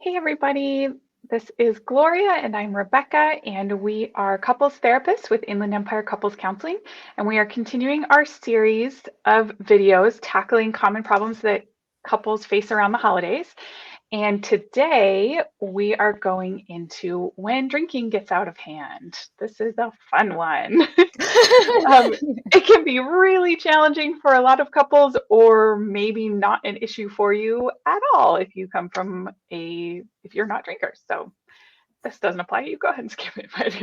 Hey everybody, this is Gloria and I'm Rebecca, and we are couples therapists with Inland Empire Couples Counseling, and we are continuing our series of videos tackling common problems that couples face around the holidays. And today we are going into when drinking gets out of hand. This is a fun one. um, it can be really challenging for a lot of couples, or maybe not an issue for you at all if you're not drinkers. So this doesn't apply to you. Go ahead and skip it. But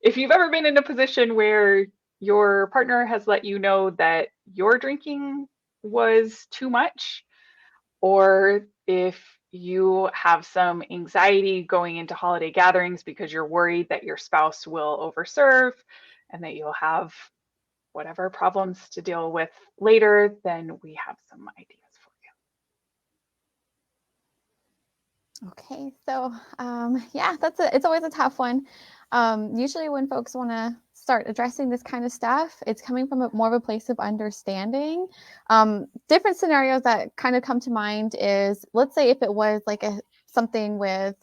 if you've ever been in a position where your partner has let you know that your drinking was too much, or if you have some anxiety going into holiday gatherings because you're worried that your spouse will overserve and that you'll have whatever problems to deal with later, then we have some ideas for you. Okay, so yeah, it's always a tough one. Usually when folks want to start addressing this kind of stuff, it's coming from more of a place of understanding. Different scenarios that kind of come to mind is, let's say if it was like something with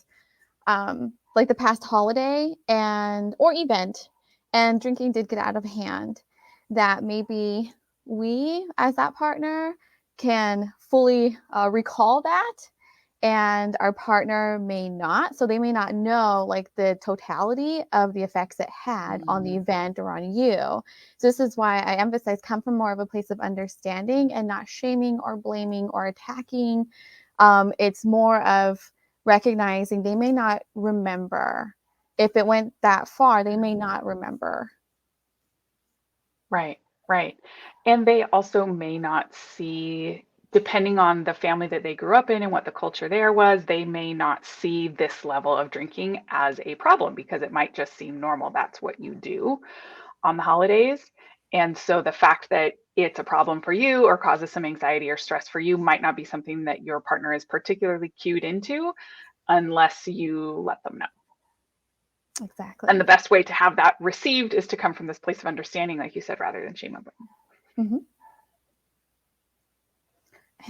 like the past holiday or event, and drinking did get out of hand, that maybe we as that partner can fully recall that, and our partner may not. So they may not know like the totality of the effects it had on the event or on you. So this is why I emphasize come from more of a place of understanding and not shaming or blaming or attacking. It's more of recognizing they may not remember. If it went that far, they may not remember. Right, right. And they also may not see, depending on the family that they grew up in and what the culture there was, they may not see this level of drinking as a problem because it might just seem normal. That's what you do on the holidays. And so the fact that it's a problem for you or causes some anxiety or stress for you might not be something that your partner is particularly cued into unless you let them know. Exactly. And the best way to have that received is to come from this place of understanding, like you said, rather than shame and blame. Mm-hmm.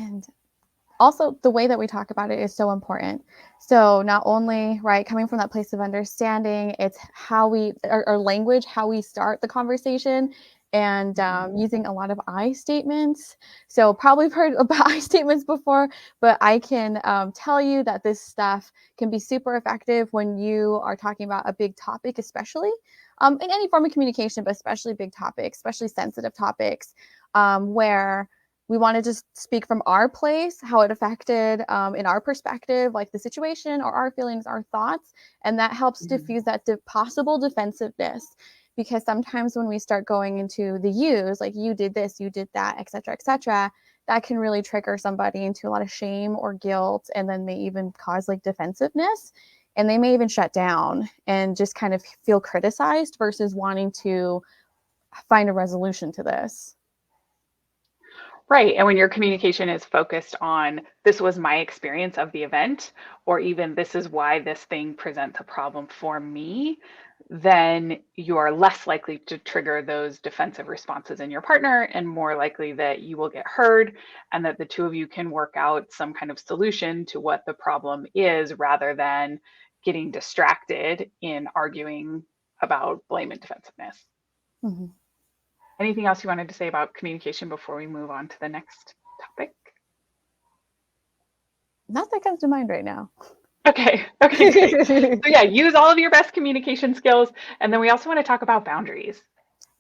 And also the way that we talk about it is so important. So not only, right, coming from that place of understanding, it's how our language, how we start the conversation, and using a lot of I statements. So probably heard about I statements before, but I can tell you that this stuff can be super effective when you are talking about a big topic, especially in any form of communication, but especially big topics, especially sensitive topics, where we want to just speak from our place, how it affected in our perspective, like the situation or our feelings, our thoughts. And that helps diffuse that possible defensiveness. Because sometimes when we start going into the yous, like you did this, you did that, et cetera, that can really trigger somebody into a lot of shame or guilt, and then may even cause like defensiveness. And they may even shut down and just kind of feel criticized versus wanting to find a resolution to this. Right. And when your communication is focused on this was my experience of the event, or even this is why this thing presents a problem for me, then you are less likely to trigger those defensive responses in your partner and more likely that you will get heard and that the two of you can work out some kind of solution to what the problem is rather than getting distracted in arguing about blame and defensiveness. Mm-hmm. Anything else you wanted to say about communication before we move on to the next topic? Not that comes to mind right now. Okay, okay, great. So yeah, use all of your best communication skills. And then we also want to talk about boundaries.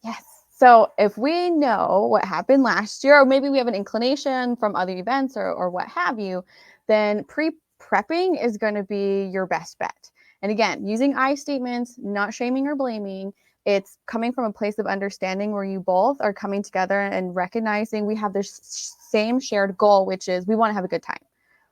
Yes. So if we know what happened last year, or maybe we have an inclination from other events or what have you, then prepping is going to be your best bet. And again, using I statements, not shaming or blaming. It's coming from a place of understanding where you both are coming together and recognizing we have this same shared goal, which is we want to have a good time.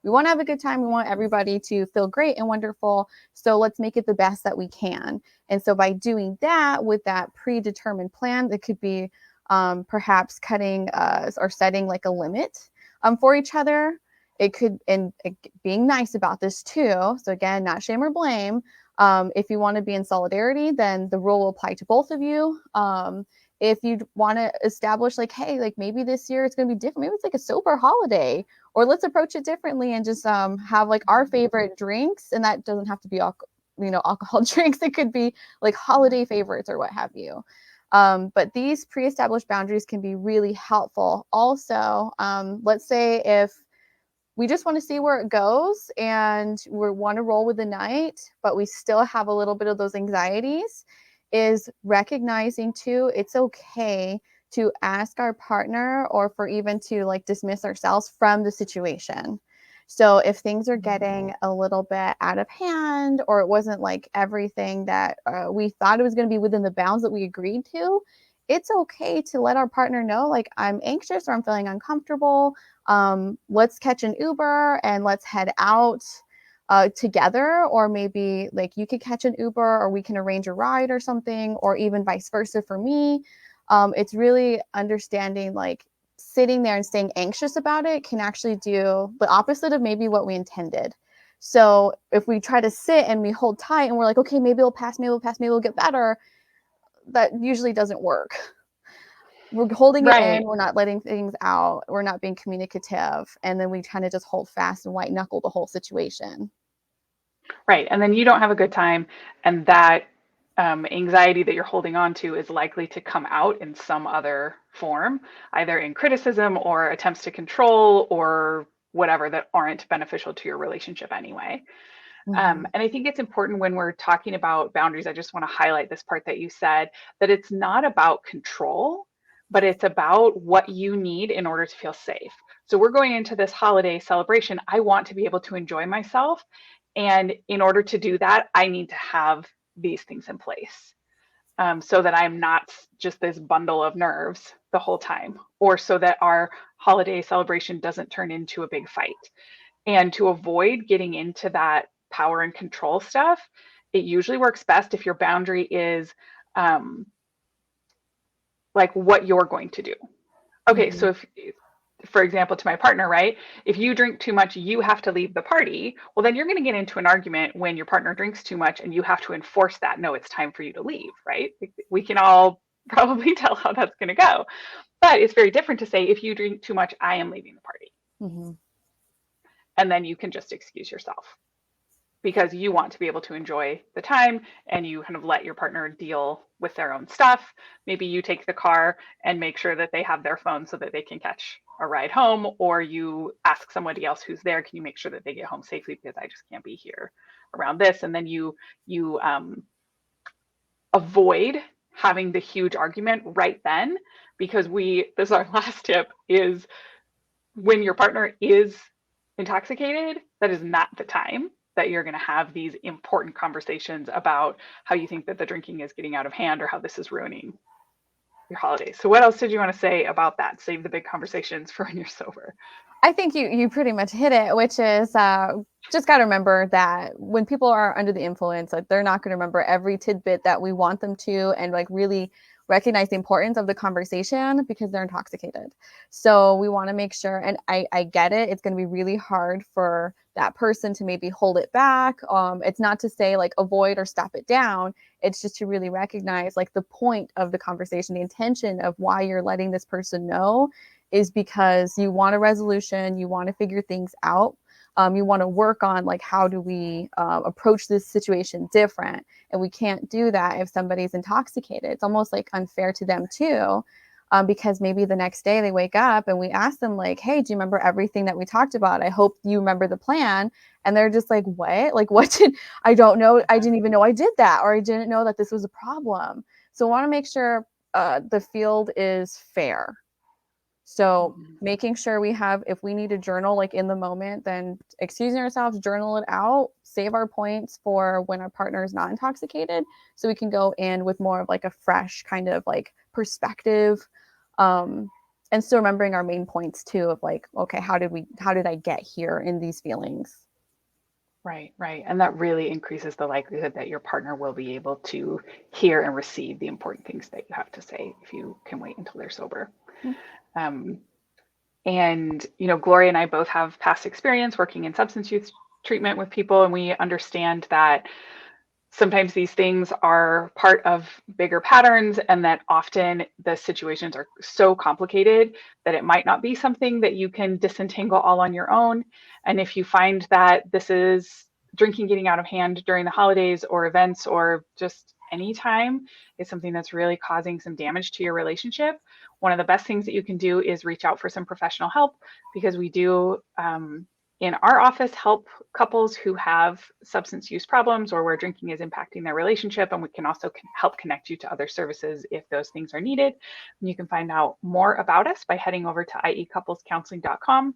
We want to have a good time. We want everybody to feel great and wonderful. So let's make it the best that we can. And so by doing that with that predetermined plan, it could be perhaps cutting or setting like a limit for each other. It could, and being nice about this too. So again, not shame or blame. If you want to be in solidarity, then the rule will apply to both of you. If you want to establish like, hey, like maybe this year it's going to be different, maybe it's like a sober holiday, or let's approach it differently and just have like our favorite drinks, and that doesn't have to be alcohol drinks. It could be like holiday favorites or what have you. But these pre-established boundaries can be really helpful. Also, let's say if we just want to see where it goes and we want to roll with the night, but we still have a little bit of those anxieties, is recognizing too, it's okay to ask our partner or for even to like dismiss ourselves from the situation. So if things are getting a little bit out of hand, or it wasn't like everything that we thought it was going to be within the bounds that we agreed to, it's okay to let our partner know, like, I'm anxious or I'm feeling uncomfortable. Let's catch an Uber and let's head out together, or maybe like you could catch an Uber or we can arrange a ride or something, or even vice versa for me. It's really understanding like sitting there and staying anxious about it can actually do the opposite of maybe what we intended. So if we try to sit and we hold tight and we're like, okay, maybe it'll pass, maybe it'll pass, maybe it'll get better, that usually doesn't work. We're holding it in, Right. we're not letting things out, we're not being communicative, and then we kind of just hold fast and white knuckle the whole situation. Right. And then you don't have a good time. And that anxiety that you're holding on to is likely to come out in some other form, either in criticism or attempts to control or whatever that aren't beneficial to your relationship anyway. Mm-hmm. And I think it's important when we're talking about boundaries. I just want to highlight this part that you said, that it's not about control, but it's about what you need in order to feel safe. So we're going into this holiday celebration. I want to be able to enjoy myself. And in order to do that, I need to have these things in place, so that I'm not just this bundle of nerves the whole time, or so that our holiday celebration doesn't turn into a big fight. And to avoid getting into that power and control stuff, it usually works best if your boundary is um, like what you're going to do. Okay, Mm-hmm. so if, for example, to my partner, right? If you drink too much, you have to leave the party. Well, then you're going to get into an argument when your partner drinks too much and you have to enforce that. No, it's time for you to leave, right? We can all probably tell how that's going to go. But it's very different to say, if you drink too much, I am leaving the party. Mm-hmm. And then you can just excuse yourself, because you want to be able to enjoy the time and you kind of let your partner deal with their own stuff. Maybe you take the car and make sure that they have their phone so that they can catch a ride home, or you ask somebody else who's there, can you make sure that they get home safely because I just can't be here around this. And then you avoid having the huge argument right then, because this is our last tip, is when your partner is intoxicated, that is not the time that you're going to have these important conversations about how you think that the drinking is getting out of hand or how this is ruining your holidays. So what else did you want to say about that? Save the big conversations for when you're sober. I think you pretty much hit it, which is just got to remember that when people are under the influence, like they're not going to remember every tidbit that we want them to, and like really recognize the importance of the conversation because they're intoxicated. So we want to make sure, and I get it, it's going to be really hard for that person to maybe hold it back. It's not to say like avoid or stop it down. It's just to really recognize like the point of the conversation, the intention of why you're letting this person know is because you want a resolution, you want to figure things out. You want to work on like how do we approach this situation different, and we can't do that if somebody's intoxicated. It's almost like unfair to them too, because maybe the next day they wake up and we ask them like, hey, do you remember everything that we talked about? I hope you remember the plan. And they're just like, what? Like, what did I don't know, I didn't even know I did that, or I didn't know that this was a problem. So I want to make sure the field is fair. So Mm-hmm. making sure we have, if we need to journal like in the moment, then excusing ourselves, journal it out, save our points for when our partner is not intoxicated, so we can go in with more of like a fresh kind of like perspective, um, and still remembering our main points too of like, okay, how did I get here in these feelings? Right, right. And that really increases the likelihood that your partner will be able to hear and receive the important things that you have to say if you can wait until they're sober. Um, And, Gloria and I both have past experience working in substance use treatment with people, and we understand that sometimes these things are part of bigger patterns, and that often the situations are so complicated that it might not be something that you can disentangle all on your own. And if you find that this is drinking getting out of hand during the holidays or events or just any time is something that's really causing some damage to your relationship, one of the best things that you can do is reach out for some professional help, because we do in our office help couples who have substance use problems or where drinking is impacting their relationship, and we can also help connect you to other services if those things are needed. And you can find out more about us by heading over to iecouplescounseling.com,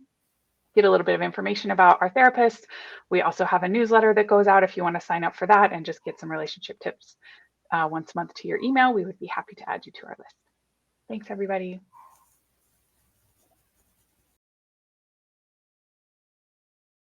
get a little bit of information about our therapists. We also have a newsletter that goes out if you want to sign up for that and just get some relationship tips once a month to your email. We would be happy to add you to our list. Thanks, everybody.